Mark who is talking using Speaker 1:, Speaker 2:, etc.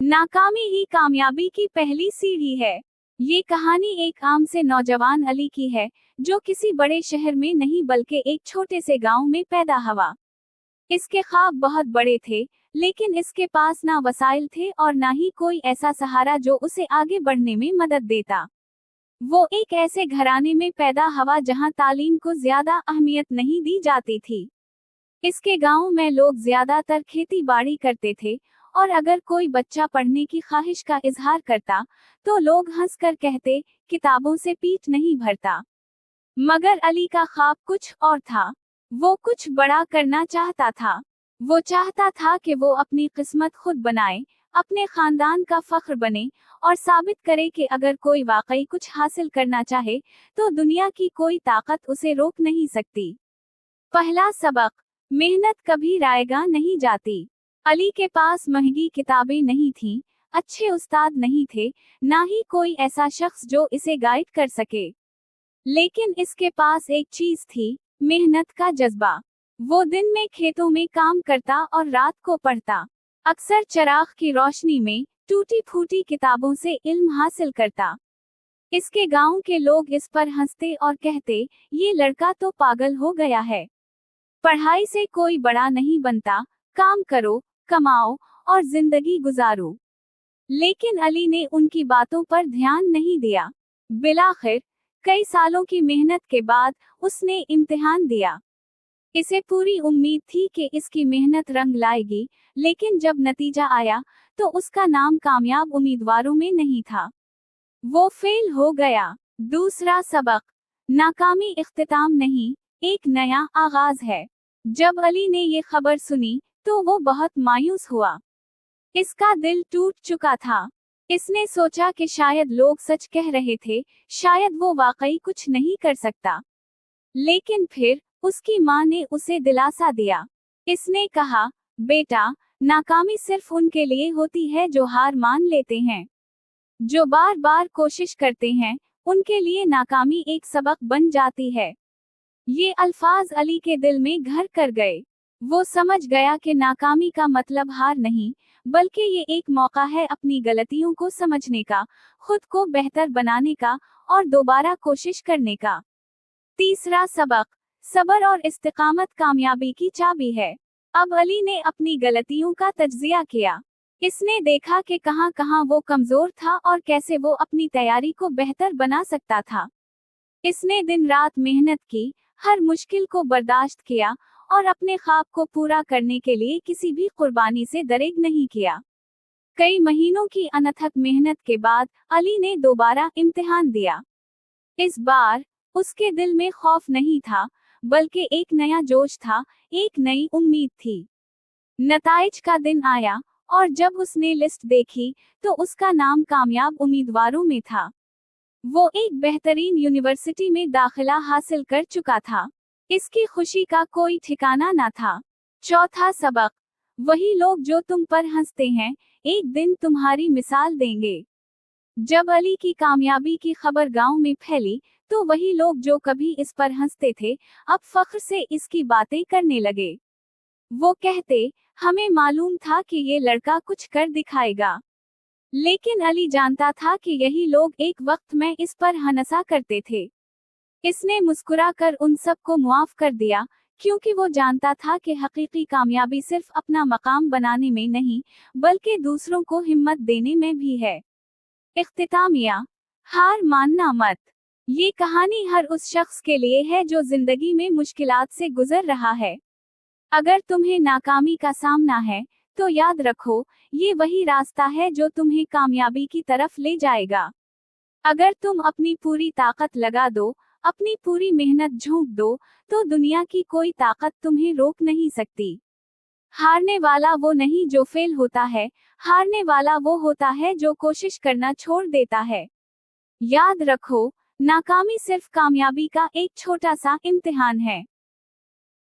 Speaker 1: नाकामी ही कामयाबी की पहली सीढ़ी है। ये कहानी एक आम से नौजवान अली की है, जो किसी बड़े शहर में नहीं बल्कि एक छोटे से गांव में पैदा हुआ। इसके ख्वाब बहुत बड़े थे, लेकिन इसके पास ना वसाइल थे और ना ही कोई ऐसा सहारा जो उसे आगे बढ़ने में मदद देता। वो एक ऐसे घराने में पैदा हुआ जहां तालीम को ज्यादा अहमियत नहीं दी जाती थी। इसके गांव में लोग ज्यादातर खेती बाड़ी करते थे, और अगर कोई बच्चा पढ़ने की ख्वाहिश का इजहार करता, तो लोग हंसकर कहते, किताबों से पेट नहीं भरता। मगर अली का ख्वाब कुछ और था। वो कुछ बड़ा करना चाहता था। वो चाहता था कि वो अपनी किस्मत खुद बनाए, अपने खानदान का फख्र बने, और साबित करे कि अगर कोई वाकई कुछ हासिल करना चाहे, तो दुनिया की कोई ताकत उसे रोक नहीं सकती। पहला सबक, मेहनत कभी रायगा नहीं जाती। अली के पास महंगी किताबें नहीं थीं, अच्छे उस्ताद नहीं थे, ना ही कोई ऐसा शख्स जो इसे गाइड कर सके। लेकिन इसके पास एक चीज थी, मेहनत का जज्बा। वो दिन में खेतों में काम करता और रात को पढ़ता। अक्सर चिराग की रोशनी में टूटी फूटी किताबों से इल्म हासिल करता। इसके गांव के लोग इस पर हंसते और कहते, ये लड़का तो पागल हो गया है। पढ़ाई से कोई बड़ा नहीं बनता, काम करो, कमाओ और जिंदगी गुजारो। लेकिन अली ने उनकी बातों पर ध्यान नहीं दिया। बिलाखिर कई सालों की मेहनत के बाद उसने इम्तिहान दिया। इसे पूरी उम्मीद थी कि इसकी मेहनत रंग लाएगी, लेकिन जब नतीजा आया, तो उसका नाम कामयाब उम्मीदवारों में नहीं था। वो फेल हो गया। दूसरा सबक, नाकामी इख्तिताम नहीं, एक नया आगाज है। जब अली ने ये खबर सुनी, तो वो बहुत मायूस हुआ। इसका दिल टूट चुका था। इसने सोचा कि शायद लोग सच कह रहे थे, शायद वो वाकई कुछ नहीं कर सकता। लेकिन फिर उसकी माँ ने उसे दिलासा दिया। इसने कहा, बेटा, नाकामी सिर्फ उनके लिए होती है जो हार मान लेते हैं। जो बार बार कोशिश करते हैं, उनके लिए नाकामी एक सबक बन जाती है। ये अल्फाज अली के दिल में घर कर गए। वो समझ गया कि नाकामी का मतलब हार नहीं, बल्कि ये एक मौका है अपनी गलतियों को समझने का, खुद को बेहतर बनाने का और दोबारा कोशिश करने का। तीसरा सबक, सब्र और इस्तिकामत कामयाबी की चाबी है। अब अली ने अपनी गलतियों का तज्जिया किया। इसने देखा कि कहां कहां वो कमजोर था और कैसे वो अपनी तैयारी को बेहतर बना सकता था। इसने दिन रात मेहनत की, हर मुश्किल को बर्दाश्त किया और अपने ख्वाब को पूरा करने के लिए किसी भी कुर्बानी से दरेग नहीं किया। कई महीनों की अनथक मेहनत के बाद अली ने दोबारा इम्तिहान दिया। इस बार उसके दिल में खौफ नहीं था, बल्कि एक नया जोश था, एक नई उम्मीद थी। नताइज का दिन आया, और जब उसने लिस्ट देखी, तो उसका नाम कामयाब उम्मीदवारों में था। वो एक बेहतरीन यूनिवर्सिटी में दाखिला हासिल कर चुका था। इसकी खुशी का कोई ठिकाना न था। चौथा सबक, वही लोग जो तुम पर हंसते हैं, एक दिन तुम्हारी मिसाल देंगे। जब अली की कामयाबी की खबर गांव में फैली, तो वही लोग जो कभी इस पर हंसते थे, अब फख्र से इसकी बातें करने लगे। वो कहते, हमें मालूम था कि ये लड़का कुछ कर दिखाएगा। लेकिन अली जानता था कि यही लोग एक वक्त में इस पर हंसा करते थे। इसने मुस्कुराकर उन सब को मुआफ कर दिया, क्योंकि वो जानता था कि हकीकी कामयाबी सिर्फ अपना मकाम बनाने में नहीं, बल्कि दूसरों को हिम्मत देने में भी है। इख्तितामिया, हार मानना मत। ये कहानी हर उस शख्स के लिए है जो जिंदगी में मुश्किलात से गुजर रहा है। अगर तुम्हें नाकामी का सामना है, तो याद रखो, ये वही रास्ता है जो तुम्हें कामयाबी की तरफ ले जाएगा। अगर तुम अपनी पूरी ताकत लगा दो, अपनी पूरी मेहनत झोंक दो, तो दुनिया की कोई ताकत तुम्हें रोक नहीं सकती। हारने वाला वो नहीं जो फेल होता है, हारने वाला वो होता है जो कोशिश करना छोड़ देता है। याद रखो, नाकामी सिर्फ कामयाबी का एक छोटा सा इम्तिहान है।